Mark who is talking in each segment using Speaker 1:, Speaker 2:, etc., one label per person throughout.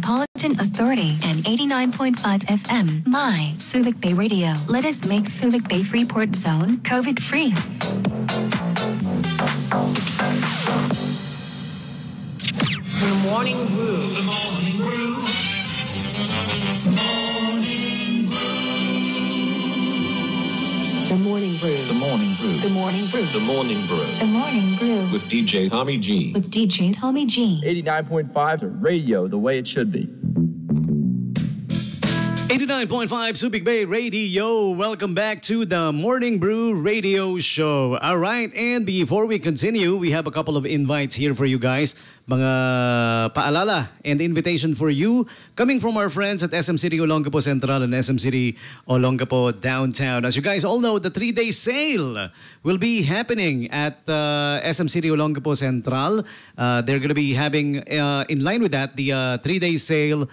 Speaker 1: Metropolitan Authority and 89.5 FM, My Subic Bay Radio. Let us make Subic Bay Freeport Zone COVID-free.
Speaker 2: The Morning Brew.
Speaker 3: The Morning Brew.
Speaker 2: The Morning Brew.
Speaker 3: The Morning Brew.
Speaker 2: The Morning Brew.
Speaker 3: The Morning Brew.
Speaker 1: The Morning Brew
Speaker 3: With DJ Tommy G.
Speaker 1: with DJ Tommy G.
Speaker 4: 89.5 radio, the way it should be.
Speaker 5: 89.5 Subic Bay Radio. Welcome back to the Morning Brew Radio Show. All right, and before we continue, we have a couple of invites here for you guys. Mga paalala and invitation for you coming from our friends at SM City Olongapo Central and SM City Olongapo Downtown. As you guys all know, the 3-day sale will be happening at SM City Olongapo Central. They're going to be having, in line with that, the 3-day sale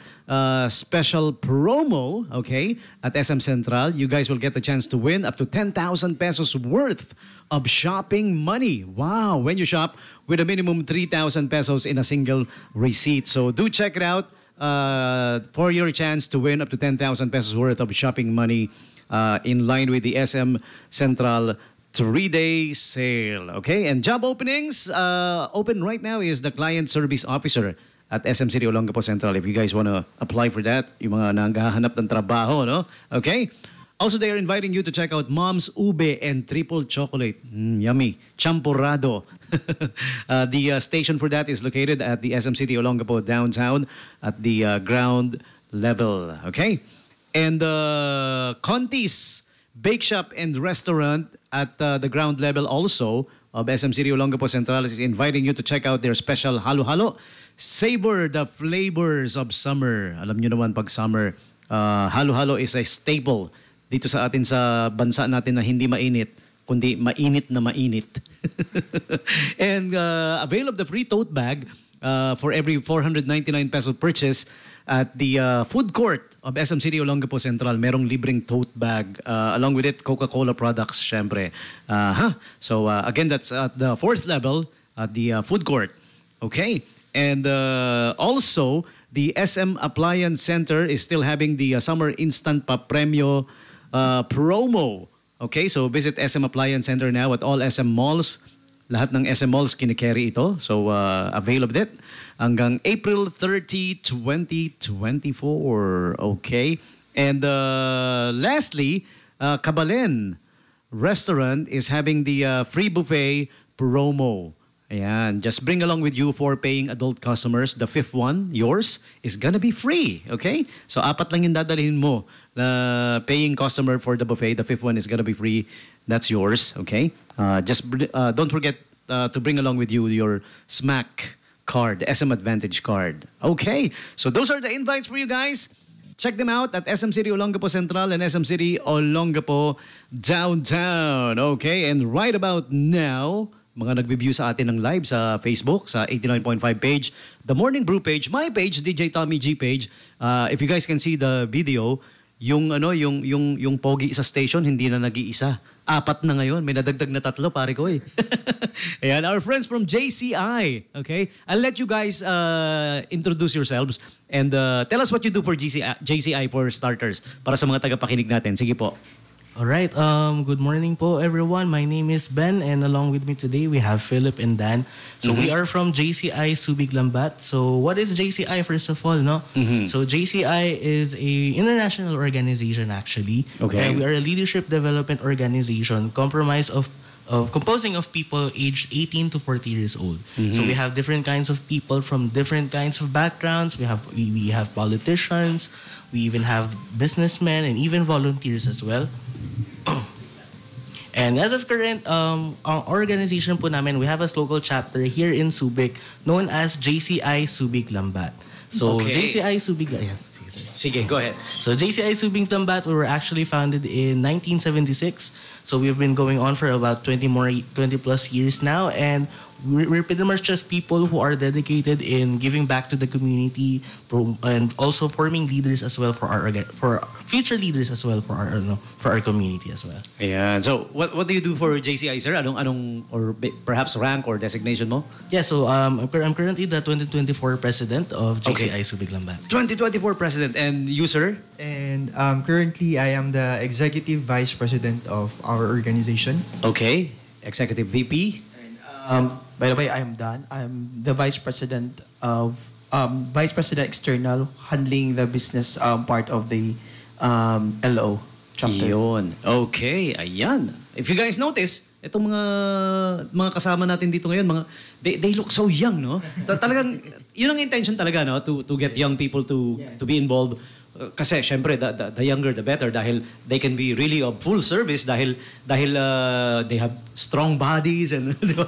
Speaker 5: special promo, okay, at SM Central. You guys will get the chance to win up to 10,000 pesos worth of shopping money. Wow, when you shop with a minimum 3,000 pesos in a single receipt. So do check it out for your chance to win up to 10,000 pesos worth of shopping money in line with the SM Central 3-day sale. Okay, and job openings open right now is the Client Service Officer at SM City Olongapo Central. If you guys want to apply for that, yung mga nanghahanap ng trabaho, no? Okay? Also, they are inviting you to check out Mom's Ube and Triple Chocolate. Yummy. Champurrado. The station for that is located at the SM City Olongapo Downtown at the ground level. Okay? And Conti's Bake Shop and Restaurant at the ground level also of SM City Olongapo Central is inviting you to check out their special halo-halo. Savor the flavors of summer. Alam nyo naman pag summer, halo-halo is a staple dito sa atin sa bansa natin na hindi mainit, kundi mainit na mainit. And avail of the free tote bag for every 499 peso purchase at the food court of SM City Olongapo Central. Merong libreng tote bag. Along with it, Coca-Cola products, syempre. So again, that's at the 4th level at the food court. Okay? And also, the SM Appliance Center is still having the Summer Instant Papremyo promo. Okay, so visit SM Appliance Center now at all SM malls. Lahat ng SM malls kinikerry ito. So avail of it hanggang April 30, 2024. Okay. And lastly, Kabalen Restaurant is having the free buffet promo. Ayan, just bring along with you 4 paying adult customers. The 5th one, yours, is gonna be free, okay? So, 4 lang yung dadalhin mo na paying customer for the buffet. The 5th one is gonna be free. That's yours, okay? Don't forget to bring along with you your SMAC card, the SM Advantage card. Okay, so those are the invites for you guys. Check them out at SM City Olongapo Central and SM City Olongapo Downtown. Okay, and right about now, mga nagbe-view sa atin ng live sa Facebook, sa 89.5 page, The Morning Brew page, my page, DJ Tommy G page. If you guys can see the video, yung pogi sa station hindi na nag-iisa. 4 na ngayon, may nadagdag na 3 pare ko eh. Ayan, our friends from JCI. Okay? I'll let you guys introduce yourselves and tell us what you do for JCI for starters para sa mga tagapakinig natin. Sige po.
Speaker 6: Alright, good morning po everyone. My name is Ben and along with me today we have Philip and Dan. So we are from JCI Subic Lambat. So what is JCI first of all, no? So JCI is a international organization actually.
Speaker 5: Okay.
Speaker 6: And we are a leadership development organization composing of people aged 18 to 40 years old. So we have different kinds of people from different kinds of backgrounds. We have politicians, we even have businessmen and even volunteers as well. And as of current, our organization po namin, we have a local chapter here in Subic known as JCI Subic Lambat. So JCI Subic, yes.
Speaker 5: Sige, go ahead.
Speaker 6: So JCI Subic Lambat, we were actually founded in 1976. So we've been going on for about 20 plus years now. And we're pretty much just people who are dedicated in giving back to the community, and also forming leaders as well for for future leaders as well for our community as well.
Speaker 5: Ayan. So, what do you do for JCI, sir? Anong or perhaps rank or designation mo?
Speaker 6: Yeah, so I'm currently the 2024 president of JCI Subic Lambat.
Speaker 5: 2024 president. And you, sir?
Speaker 7: And currently, I am the executive vice president of our organization.
Speaker 5: Okay. Executive VP?
Speaker 8: By the way, I'm Dan. I'm the Vice President of Vice President External, handling the business part of the LO chapter.
Speaker 5: Yun. Okay, ayan. If you guys notice, itong mga kasama natin dito ngayon, they look so young, no? Talagang yun ang intention talaga, no, to get young people to be involved. Kasi syempre the younger the better dahil they can be really of full service dahil they have strong bodies and di ba?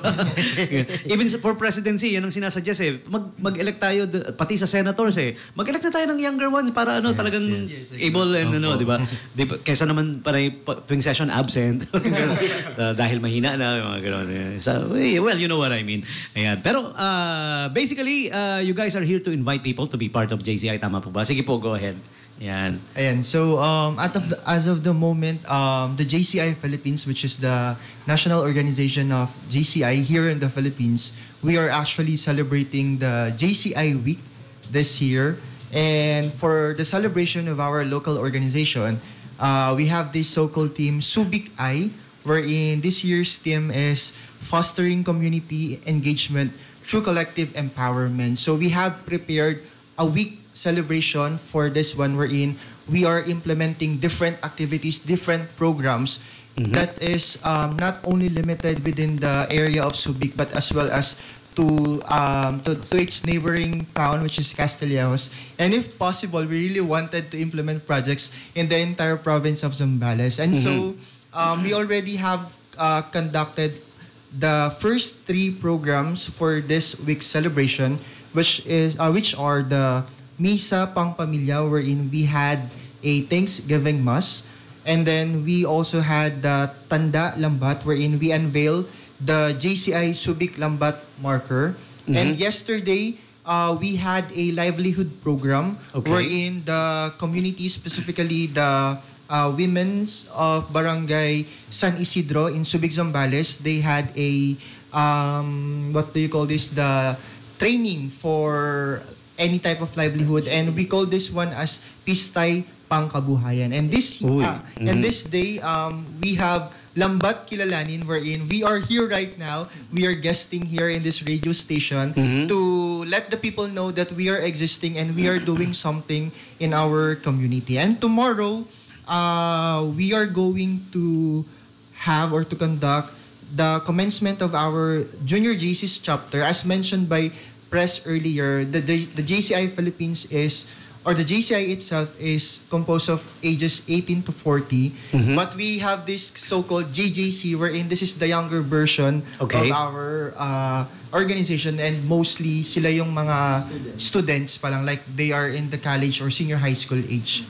Speaker 5: Even for presidency yan ang sinasuggest mag-elect tayo pati sa senators mag-elect na tayo ng younger ones para talagang able and di ba? Kaysa naman para tuwing session absent dahil mahina na mga gano'n. So, well, you know what I mean. Ayan. Pero basically you guys are here to invite people to be part of JCI, tama po ba? Sige po, go ahead. Yan.
Speaker 7: Ayan. So, as of the moment, the JCI Philippines, which is the national organization of JCI here in the Philippines, we are actually celebrating the JCI Week this year. And for the celebration of our local organization, we have this so-called team, Subic I, wherein this year's theme is fostering community engagement through collective empowerment. So we have prepared a week celebration for this one wherein we are implementing different activities, different programs that is not only limited within the area of Subic but as well as to its neighboring town, which is Castillejos. And if possible, we really wanted to implement projects in the entire province of Zambales. And so we already have conducted the first 3 programs for this week's celebration, which are the Misa Pang Pamilya, wherein we had a Thanksgiving Mass. And then we also had the Tanda Lambat, wherein we unveiled the JCI Subic Lambat marker. And yesterday, we had a livelihood program wherein the community, specifically the women's of Barangay San Isidro in Subic, Zambales, they had a, the training for any type of livelihood, and we call this one as Pistay Pangkabuhayan. And this and this day we have Lambat Kilalanin, wherein we are here right now. We are guesting here in this radio station to let the people know that we are existing and we are doing something in our community. And tomorrow we are going to have or to conduct the commencement of our Junior JC's chapter. As mentioned by Press earlier, the JCI Philippines is, or the JCI itself is composed of ages 18 to 40. But we have this so-called JJC, wherein this is the younger version of our organization, and mostly sila yung mga students pa lang, like they are in the college or senior high school age.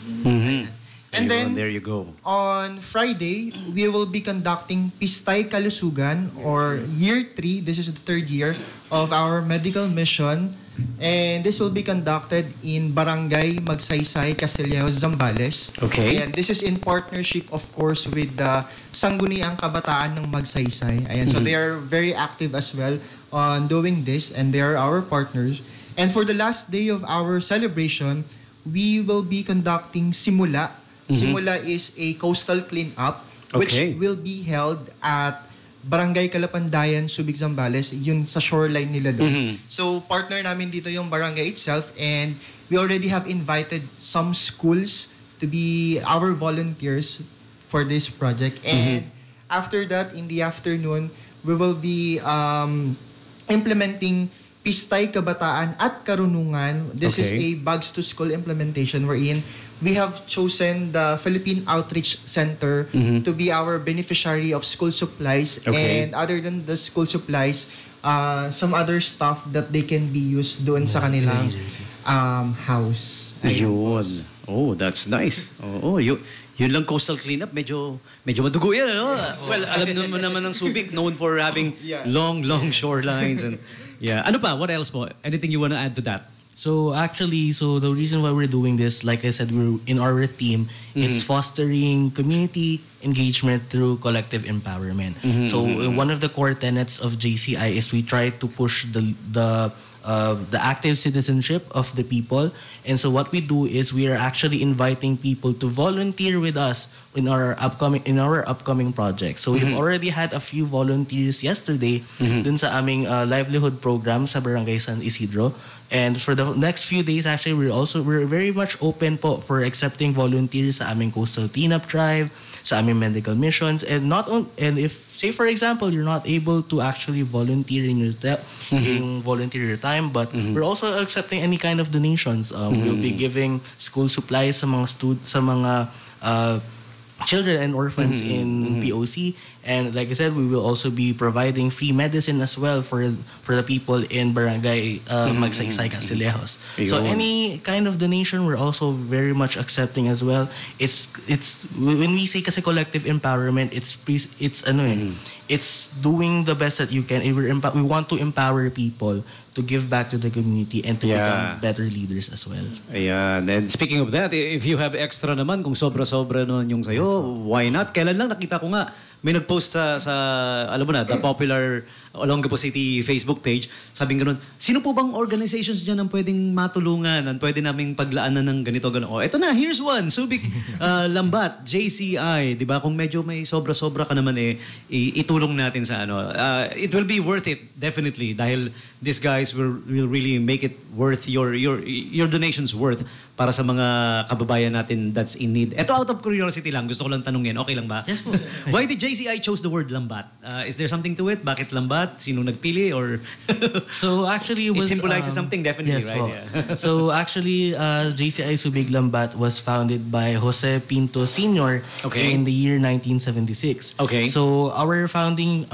Speaker 7: And then,
Speaker 5: there you go.
Speaker 7: On Friday, we will be conducting Pistay Kalusugan, or Year 3. This is the 3rd year of our medical mission. And this will be conducted in Barangay Magsaysay, Castillejos, Zambales. And this is in partnership, of course, with the Sangguniang Kabataan ng Magsaysay. Ayan. So they are very active as well on doing this, and they are our partners. And for the last day of our celebration, we will be conducting Simula. Simula is a coastal cleanup which will be held at Barangay Kalapandayan, Subic, Zambales, yun sa shoreline nila doon. So partner namin dito yung barangay itself, and we already have invited some schools to be our volunteers for this project. And after that, in the afternoon, we will be implementing Pistay Kabataan at Karunungan. This is a Bags to School implementation wherein we have chosen the Philippine Outreach Center to be our beneficiary of school supplies. And other than the school supplies, some other stuff that they can be used doon sa kanilang house.
Speaker 5: Ayun. Oh, that's nice. Oh, yun lang coastal cleanup, medyo madugo yan, ano? Well, alam naman ng Subic, known for having long shorelines and Ano pa? What else po? Anything you want to add to that?
Speaker 6: So actually, the reason why we're doing this, like I said, we're in our theme, it's fostering community engagement through collective empowerment. So one of the core tenets of JCI is we try to push the active citizenship of the people. And so what we do is we are actually inviting people to volunteer with us in our upcoming projects. So we've already had a few volunteers yesterday dun sa aming livelihood program sa Barangay San Isidro. And for the next few days, actually, we're very much open po for accepting volunteers sa aming coastal cleanup drive, sa aming medical missions, and if, say for example, you're not able to actually volunteer in your time, but we're also accepting any kind of donations. We'll be giving school supplies sa mga children and orphans in POC, and like I said, we will also be providing free medicine as well for the people in Barangay Magsaysay, Castillejos. So any kind of donation, we're also very much accepting as well. It's when we say kasi collective empowerment, it's doing the best that you can. We want to empower people to give back to the community and to become better leaders as well.
Speaker 5: Ayan. And speaking of that, if you have extra naman, kung sobra-sobra naman yung sayo, why not? Kailan lang nakita ko nga, may nag-post sa alam mo na, the popular Olongapo City Facebook page, sabing gano'n, sino po bang organizations dyan ang pwedeng matulungan, ang pwede naming paglaanan ng ganito, gano'n? Oh, eto na, here's one, Subic Lambat, JCI, di ba? Kung medyo may sobra-sobra ka naman itulong natin sa it will be worth it, definitely, dahil these guys will really make it worth your donations worth para sa mga kababayan natin that's in need. Eto, out of curiosity lang, gusto ko lang tanungin, okay lang ba?
Speaker 6: Yes po.
Speaker 5: Why did JCI chose the word lambat? Is there something to it? Bakit lambat? Sino nagpili? Or
Speaker 6: so actually,
Speaker 5: it symbolizes something, definitely,
Speaker 6: yes,
Speaker 5: right? Yeah.
Speaker 6: So actually, JCI Subic Lambat was founded by Jose Pinto Sr. in the year 1976.
Speaker 5: Okay.
Speaker 6: So our founding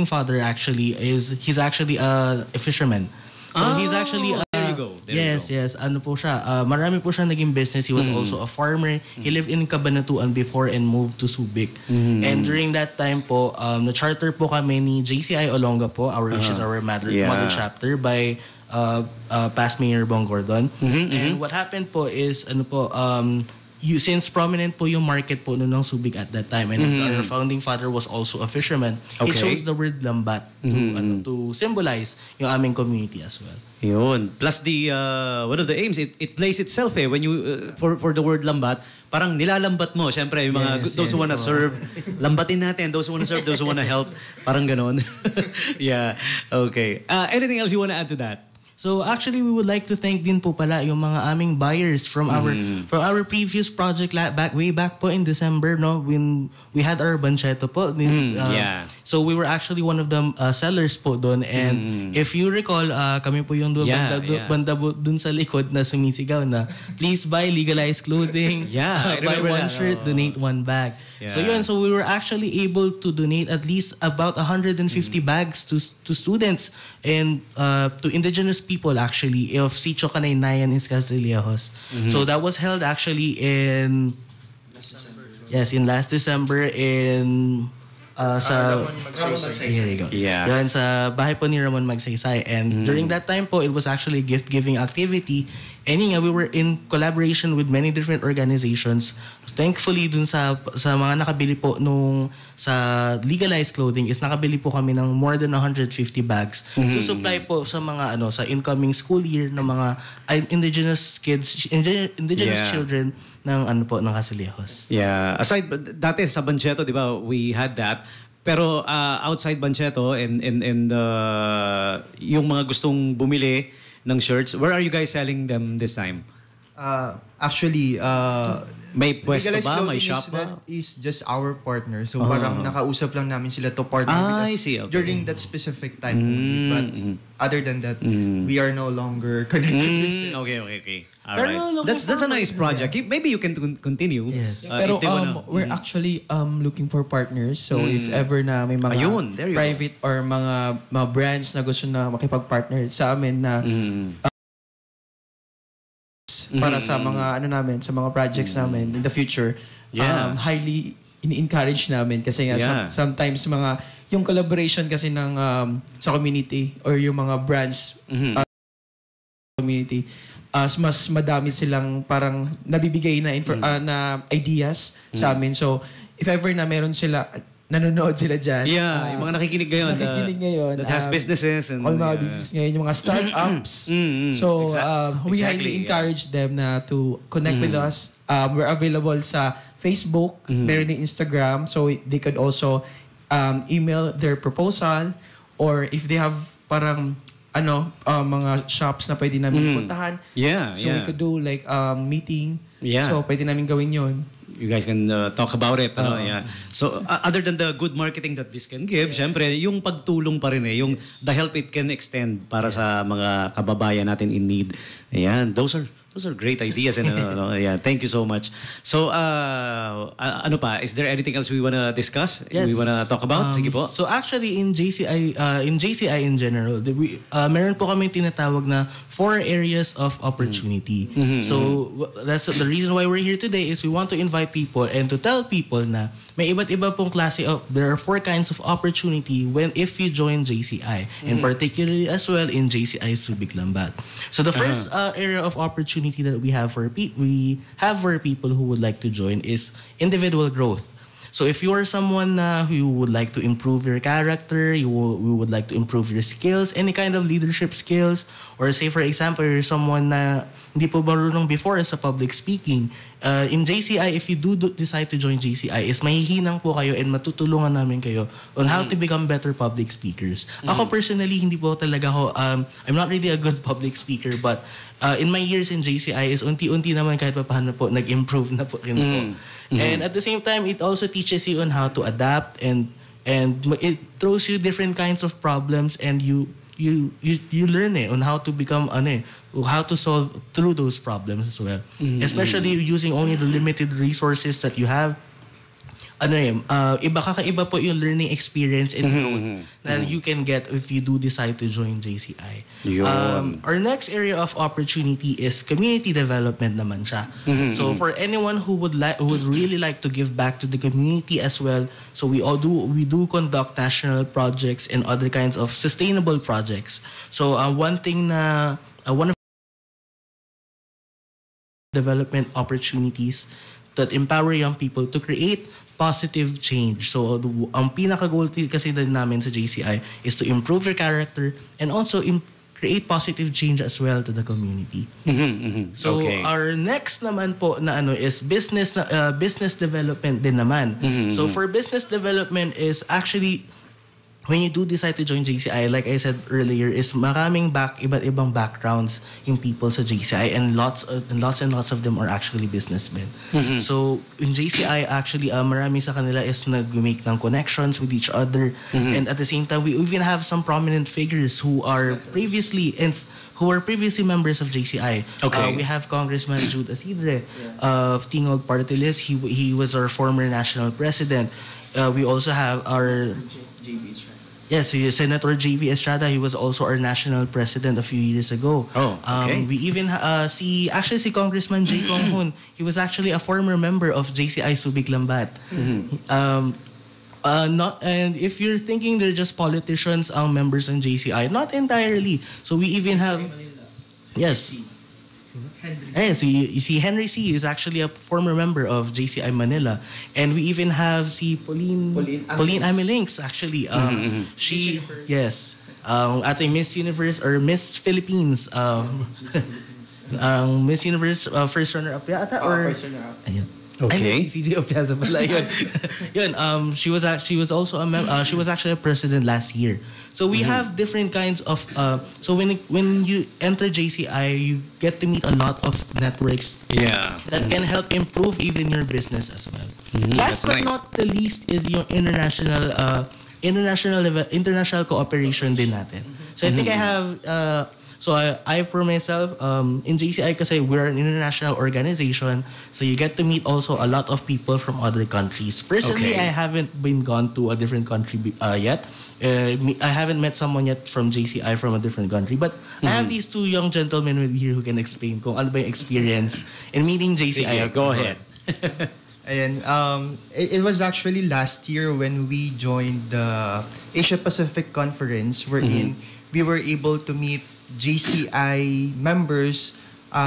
Speaker 6: father he's actually a fisherman. So he's actually
Speaker 5: there you go.
Speaker 6: Yes. Ano po siya? Marami po siya naging business. He was also a farmer. He lived in Cabanatuan before and moved to Subic. And during that time po, na-charter po kami ni JCI Olongapo, which is our mother chapter by past Mayor Bong Gordon. And what happened po is since prominent po yung market po ng Subic at that time, and our founding father was also a fisherman, he chose the word lambat to symbolize yung aming community as well.
Speaker 5: Yun. Plus one of the aims, it plays itself when you for the word lambat, parang nilalambat mo syempre yung mga those who wanna serve, lambatin natin those who wanna serve, those who wanna help, parang ganon. Yeah. Okay. Anything else you wanna add to that?
Speaker 6: So actually, we would like to thank din po pala yung mga aming buyers from our previous project way back po in December, no, when we had our Bancheto po. So we were actually one of the sellers po doon, and if you recall, kami po yung banda dun sa likod na sumisigaw na please buy legalized clothing, buy one shirt, donate one bag. So we were actually able to donate at least about 150 bags to students and to indigenous people actually of Sitio Kanaynayan in Castillejos. So that was held actually in last December in here you go. Yan sa bahay po ni Ramon Magsaysay, and during that time po it was actually a gift giving activity, and we were in collaboration with many different organizations. Thankfully dun sa mga nakabili po sa legalized clothing is nakabili po kami ng more than 150 bags to supply po sa mga sa incoming school year ng mga indigenous kids, indigenous children ng ng Castillejos.
Speaker 5: Yeah. Aside dati sa Bancheto, di ba, we had that. Pero outside Bancheto and yung mga gustong bumili ng shirts, where are you guys selling them this time?
Speaker 7: Actually,
Speaker 5: May pwesto
Speaker 7: Legalized
Speaker 5: ba? May
Speaker 7: Clothing
Speaker 5: shop ba?
Speaker 7: is just our partner. So parang nakausap lang namin sila to partner
Speaker 5: I
Speaker 7: because
Speaker 5: see, okay.
Speaker 7: during that specific time only. But other than that, we are no longer connected with them.
Speaker 5: Okay. All
Speaker 8: Pero
Speaker 5: right.
Speaker 8: looking
Speaker 5: That's a
Speaker 8: forward,
Speaker 5: nice project. Maybe you can continue.
Speaker 6: Yes.
Speaker 8: Pero
Speaker 5: if they wanna-
Speaker 8: we're actually looking for partners. So if ever na may mga
Speaker 5: Ayun, there you
Speaker 8: private or mga brands na gusto na makipag-partner sa amin na para sa mga sa mga projects namin in the future,
Speaker 5: Yeah.
Speaker 8: highly ini-encourage namin kasi nga
Speaker 5: Yeah.
Speaker 8: sometimes yung collaboration kasi ng sa community or yung mga brands community, mas madami silang parang nabibigay na na ideas sa amin. So if ever na meron sila, nanonood sila dyan.
Speaker 5: Yeah, yung mga nakikinig ngayon. That has businesses. And,
Speaker 8: all mga business ngayon, yung mga startups. So we highly encourage them na to connect with us. We're available sa Facebook, meron din Instagram. So they could also email their proposal, or if they have parang mga shops na pwede namin puntahan.
Speaker 5: Yeah,
Speaker 8: So we could do like meeting.
Speaker 5: Yeah.
Speaker 8: So pwede namin gawin yun.
Speaker 5: You guys can talk about it. Yeah. So, other than the good marketing that this can give, syempre, yung pagtulong pa rin yung the help it can extend para sa mga kababayan natin in need. Ayan, those are great ideas. And, yeah, thank you so much. So, ano pa? Is there anything else we wanna discuss?
Speaker 6: Yes.
Speaker 5: We wanna talk about? Sige po.
Speaker 6: So actually in JCI in general, meron po kami tinatawag na 4 areas of opportunity. So that's the reason why we're here today is we want to invite people and to tell people na may iba't iba pong klase of, there are 4 kinds of opportunity if you join JCI, and particularly as well in JCI Subic Lambat. So the first area of opportunity that we have for people who would like to join is individual growth. So if you are someone who would like to improve your character, you would like to improve your skills, any kind of leadership skills, or say for example, you're someone na hindi po marunong before sa public speaking, in JCI, if you do decide to join JCI, is mahihinang po kayo and matutulungan namin kayo on how to become better public speakers. Ako personally, hindi po talaga ako, I'm not really a good public speaker, but in my years in JCI is unti-unti naman kahit pa paano po, nag-improve na po rin po. And at the same time, it also teaches you on how to adapt, and it throws you different kinds of problems, and you learn on how to become how to solve through those problems as well. Especially using only the limited resources that you have. Kakaiba po yung learning experience and growth na you can get if you do decide to join JCI. Our next area of opportunity is community development naman siya. So for anyone who would really like to give back to the community as well, so we do conduct national projects and other kinds of sustainable projects. So one of development opportunities that empower young people to create positive change. So, ang pinaka-goal kasi din namin sa JCI is to improve your character and also create positive change as well to the community. So, our next naman po na is business development din naman. So, for business development is actually when you do decide to join JCI, like I said earlier, is maraming iba't ibang backgrounds yung people sa JCI, and lots of them are actually businessmen. So in JCI, actually, marami sa kanila is nag-make ng connections with each other, and at the same time, we even have some prominent figures who are previously members of JCI. We have Congressman Jude Asidre of Tingog Party List. He was our former national president. We also have our Senator JV Estrada. He was also our national president a few years ago. We even see Congressman J. Kong Hoon. He was actually a former member of JCI Subic Lambat. And if you're thinking they're just politicians ang members ng JCI, not entirely. So we even have so you see Henry C. is actually a former member of JCI Manila, and we even have Pauline Amilinks actually. She at a Miss Universe or Miss Philippines Miss Universe first runner up yata or first runner up.
Speaker 5: Okay.
Speaker 6: CJ Opiaza pala yun. She was also she was actually a president last year. So we have different kinds of so when you enter JCI, you get to meet a lot of networks that can help improve even your business as well. Last but not the least is yung international cooperation din natin. So I think I have so I for myself, in JCI kasi we're an international organization, so you get to meet also a lot of people from other countries. Personally, I haven't been gone to a different country yet. I haven't met someone yet from JCI from a different country, but I have these two young gentlemen with here who can explain kung ano ba yung experience in meeting JCI.
Speaker 5: Go ahead.
Speaker 7: Ayan, it was actually last year when we joined the Asia Pacific Conference wherein we were able to meet JCI members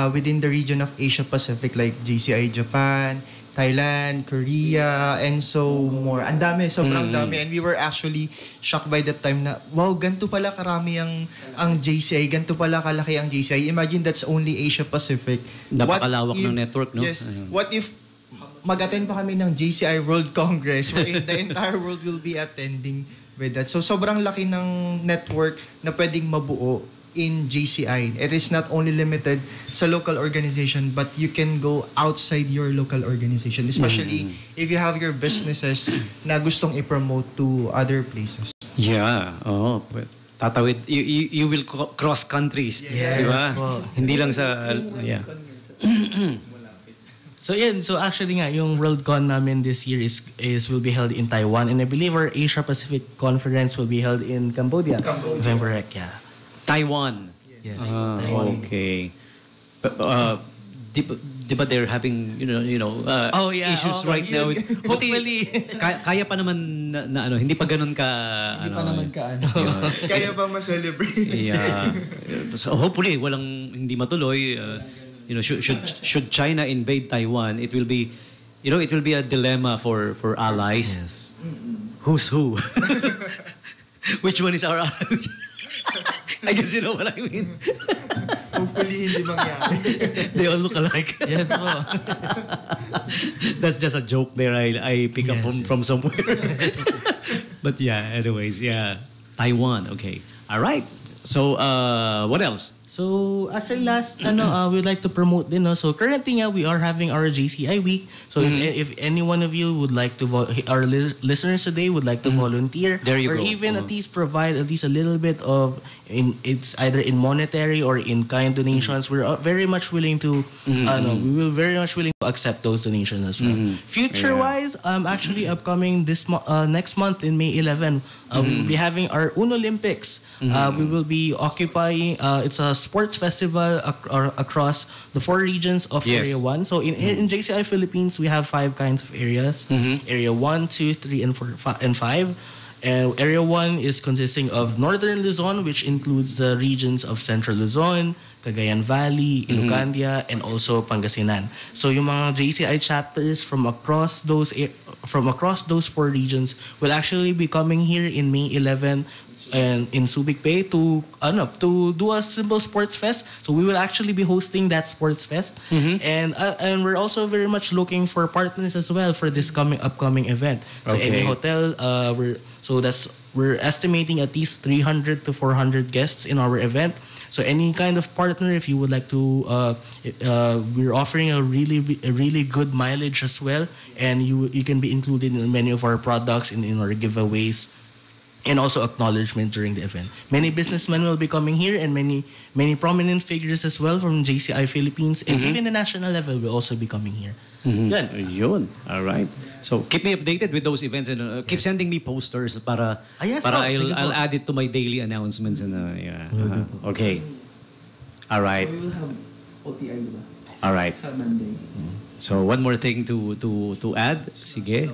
Speaker 7: within the region of Asia Pacific like JCI Japan, Thailand, Korea, and so more. Ang dami, sobrang dami. And we were actually shocked by that time na, wow, ganito pala karami ang JCI, ganito pala kalaki ang JCI. Imagine that's only Asia Pacific.
Speaker 5: Napakalawak ng network, no?
Speaker 7: Yes. What if mag-attend pa kami ng JCI World Congress wherein the entire world will be attending with that. So sobrang laki ng network na pwedeng mabuo in JCI. It is not only limited sa local organization, but you can go outside your local organization, especially if you have your businesses na gustong i-promote to other places.
Speaker 5: Yeah. Oh, tatawid. You will cross countries.
Speaker 7: Yes.
Speaker 5: Diba? Hindi lang sa... Yeah.
Speaker 6: So actually nga yung Worldcon namin this year is will be held in Taiwan, and I believe our Asia Pacific Conference will be held in Cambodia. If I'm correct, yeah.
Speaker 5: Taiwan.
Speaker 6: Yes.
Speaker 5: Taiwan. Okay. But, di ba they're having issues right now?
Speaker 6: Hopefully.
Speaker 5: Kaya pa naman na ano, hindi pa ganun ka
Speaker 8: Hindi pa naman ka ano.
Speaker 7: Kaya pa ma-celebrate.
Speaker 5: Yeah. So hopefully hindi matuloy. Should China invade Taiwan, it will be a dilemma for allies.
Speaker 6: Yes.
Speaker 5: Who's who? Which one is our ally? I guess you know what I mean.
Speaker 7: Hopefully hindi mangyari.
Speaker 5: They all look alike.
Speaker 6: Yes po.
Speaker 5: That's just a joke there I pick up from somewhere. But yeah, anyways, yeah. Taiwan, okay. All right. So, what else?
Speaker 6: So actually last we'd like to promote din, no? So currently we are having our JCI week. So if any one of you would like to our listeners today would like to volunteer,
Speaker 5: there you
Speaker 6: or
Speaker 5: go.
Speaker 6: even at least provide at least a little bit of it's either in monetary or in kind donations, we're very much willing to we will very much willing to accept those donations as well. Future wise, actually upcoming this next month in May 11, we will be having our Unolympics. We will be occupying it's a sports festival across the 4 regions of Area 1. So in JCI Philippines, we have 5 kinds of areas. Area 1, 2, 3, and 4, and 5. Area 1 is consisting of Northern Luzon, which includes the regions of Central Luzon, Cagayan Valley, Ilocandia, and also Pangasinan. So yung mga JCI chapters from across those 4 regions will actually be coming here in May 11 and in Subic Bay to do a simple sports fest. So we will actually be hosting that sports fest, and we're also very much looking for partners as well for this upcoming event. So any hotel, we're estimating at least 300 to 400 guests in our event. So any kind of partner, if you would like to, we're offering a really good mileage as well, and you can be included in many of our products in our giveaways, and also acknowledgement during the event. Many businessmen will be coming here, and many prominent figures as well from JCI Philippines, and even the national level will also be coming here.
Speaker 5: Yun. All right. So keep me updated with those events, and keep sending me posters para I'll add it to my daily announcements, and okay. All right.
Speaker 8: We will have OTI, diba?
Speaker 5: All right.
Speaker 8: Sa Monday.
Speaker 5: So one more thing to add. Sige.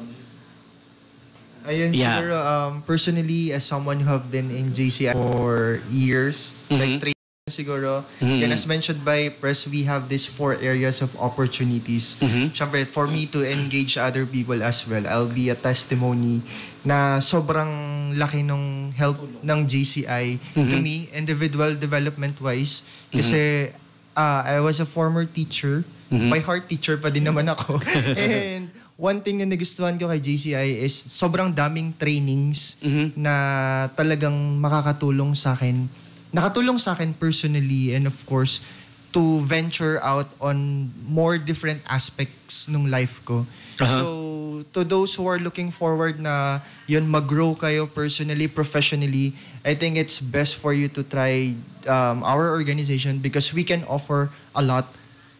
Speaker 7: Ayun, siguro, personally, as someone who have been in JCI for years, like 3 years siguro, and as mentioned by Press, we have these 4 areas of opportunities. Siyempre, for me to engage other people as well, I'll be a testimony na sobrang laki ng help ng JCI to me, individual development-wise. Kasi I was a former teacher By heart teacher pa din naman ako. And one thing na nagustuhan ko kay JCI is sobrang daming trainings na talagang makakatulong sa akin. Nakatulong sa akin personally and of course to venture out on more different aspects ng life ko. So to those who are looking forward na yun mag-grow kayo personally, professionally, I think it's best for you to try our organization because we can offer a lot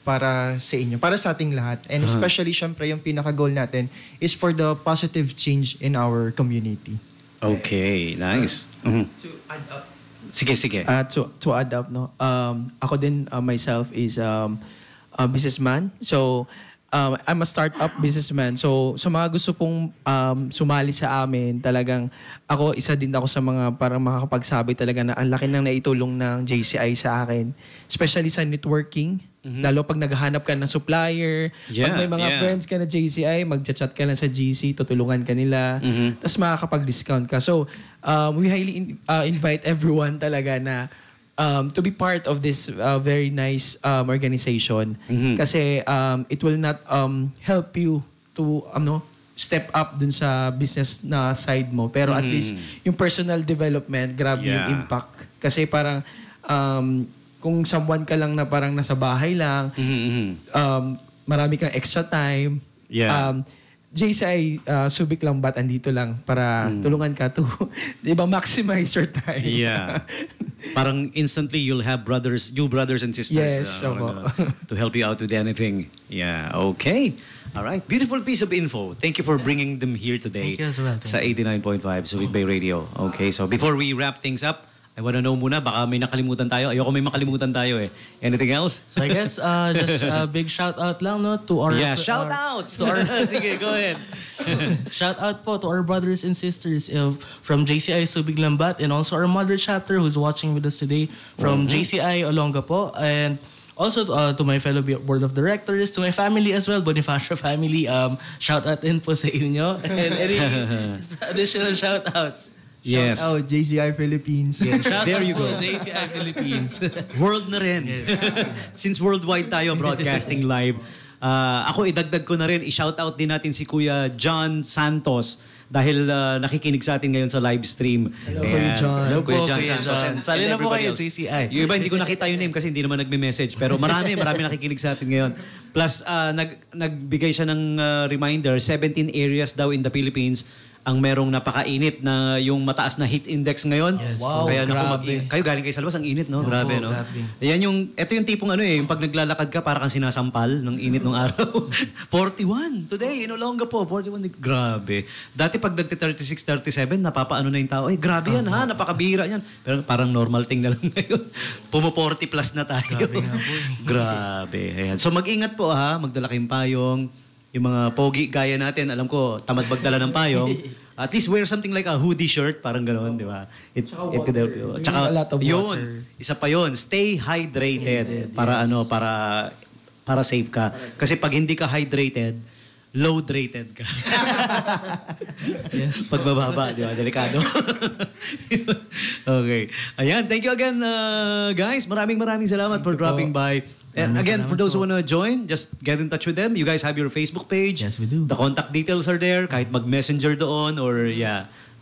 Speaker 7: para sa inyo, para sa ating lahat. And especially, syempre, yung pinaka-goal natin is for the positive change in our community.
Speaker 5: Okay, nice.
Speaker 8: To add up.
Speaker 5: Sige.
Speaker 8: To add up, no? Ako din, myself is a businessman. So, I'm a startup businessman. So, sa mga gusto pong sumali sa amin, talagang ako, isa din ako sa mga parang makakapagsabi talaga na ang laki ng naitulong ng JCI sa akin. Especially sa networking. Lalo pag naghahanap ka ng supplier, pag may mga friends ka na JCI, magchat-chat ka lang sa GC, tutulungan ka nila, tapos makakapag-discount ka. So, we highly invite everyone talaga na to be part of this very nice organization. Kasi it will not help you to step up dun sa business na side mo. Pero at least yung personal development, grabe yung impact. Kasi parang kung someone ka lang na parang nasa bahay lang, marami kang extra time. JCI, Subic Lambat, andito lang para tulungan ka to, di ba, maximize your time.
Speaker 5: Parang instantly you'll have new brothers and sisters
Speaker 8: yes,
Speaker 5: to help you out with anything. Okay. All right. Beautiful piece of info. Thank you for bringing them here today.
Speaker 6: Thank you as well.
Speaker 5: Sa 89.5 Subic Bay Radio. Okay, so before we wrap things up, I want to know muna, baka may nakalimutan tayo. Ayoko may makalimutan tayo eh. Anything else?
Speaker 6: So I guess just a big shout out lang to our
Speaker 5: shout outs to our sige, go ahead.
Speaker 6: Shout out po to our brothers and sisters from JCI Subic Lambat and also our mother chapter who's watching with us today from JCI Olonga po, and also to my fellow board of directors, to my family as well, Bonifacio family. Shout out din po sa inyo and any additional shout outs.
Speaker 5: Yes.
Speaker 7: Shout out JCI Philippines.
Speaker 5: There you go.
Speaker 6: JCI Philippines.
Speaker 5: World na rin. Since worldwide tayo broadcasting live, ako idagdag ko na rin, i-shout out din natin si Kuya John Santos dahil nakikinig sa atin ngayon sa live stream.
Speaker 8: Hello, Kuya John.
Speaker 5: Hello, Kuya John Santos.
Speaker 6: Sali na po
Speaker 5: everybody
Speaker 6: kayo,
Speaker 5: else.
Speaker 6: JCI.
Speaker 5: Yung iba, hindi ko nakita yung name kasi hindi naman nagme-message. Pero marami nakikinig sa atin ngayon. Plus, nagbigay siya ng reminder, 17 areas daw in the Philippines ang merong napakainit na yung mataas na heat index ngayon.
Speaker 6: Yes.
Speaker 8: Wow,
Speaker 5: Kaya
Speaker 8: grabe.
Speaker 5: kayo galing kayo sa labas, ang init, no? Grabe, no?
Speaker 6: Grabe.
Speaker 5: Ito yung tipong yung pag naglalakad ka, para kang sinasampal ng init ng araw. 41 today, in Olonga po, 41. Grabe. Dati pag nagti-36, 37, napapaano na yung tao. Grabe yan ha, napakabihira yan. Pero parang normal thing na lang ngayon. Pumo-40 plus na tayo.
Speaker 6: Grabe nga po.
Speaker 5: Grabe. Ayan. So mag-ingat po ha, magdala kayong payong. Yung mga pogi gaya natin, alam ko, tamad magdala ng payong. At least wear something like a hoodie shirt, parang gano'n, di ba? It could help you.
Speaker 8: Tsaka a lot of water.
Speaker 5: Isa pa yun, stay hydrated. Para para safe ka. Kasi pag hindi ka hydrated, load-rated ka.
Speaker 6: Yes.
Speaker 5: Pag mababa, di ba? Delikado. Okay. Ayan, thank you again, guys. Maraming salamat for dropping by. And again, for those who want to join, just get in touch with them. You guys have your Facebook page.
Speaker 6: Yes, we do.
Speaker 5: The contact details are there. Kahit mag-messenger doon or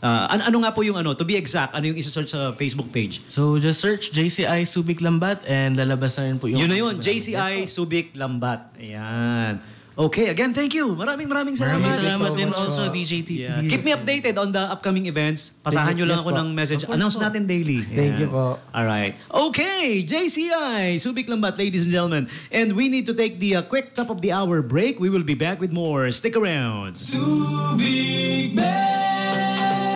Speaker 5: ano nga po yung to be exact, ano yung isa-search sa Facebook page?
Speaker 6: So just search JCI Subic Lambat and lalabas na rin po yung...
Speaker 5: Yun na yun, JCI Subic Lambat. Ayan. Okay, again, thank you. Maraming salamat.
Speaker 6: Maraming salamat
Speaker 8: so
Speaker 6: din
Speaker 8: much
Speaker 6: also,
Speaker 8: po.
Speaker 6: DJT.
Speaker 5: Yeah. Keep me updated on the upcoming events. Pasahan nyo lang
Speaker 8: Yes
Speaker 5: ako
Speaker 8: po.
Speaker 5: ng message. Announce natin daily.
Speaker 8: Thank you po.
Speaker 5: Alright. Okay, JCI, Subic Lambat, ladies and gentlemen. And we need to take the quick top of the hour break. We will be back with more. Stick around.
Speaker 2: Subic Bay.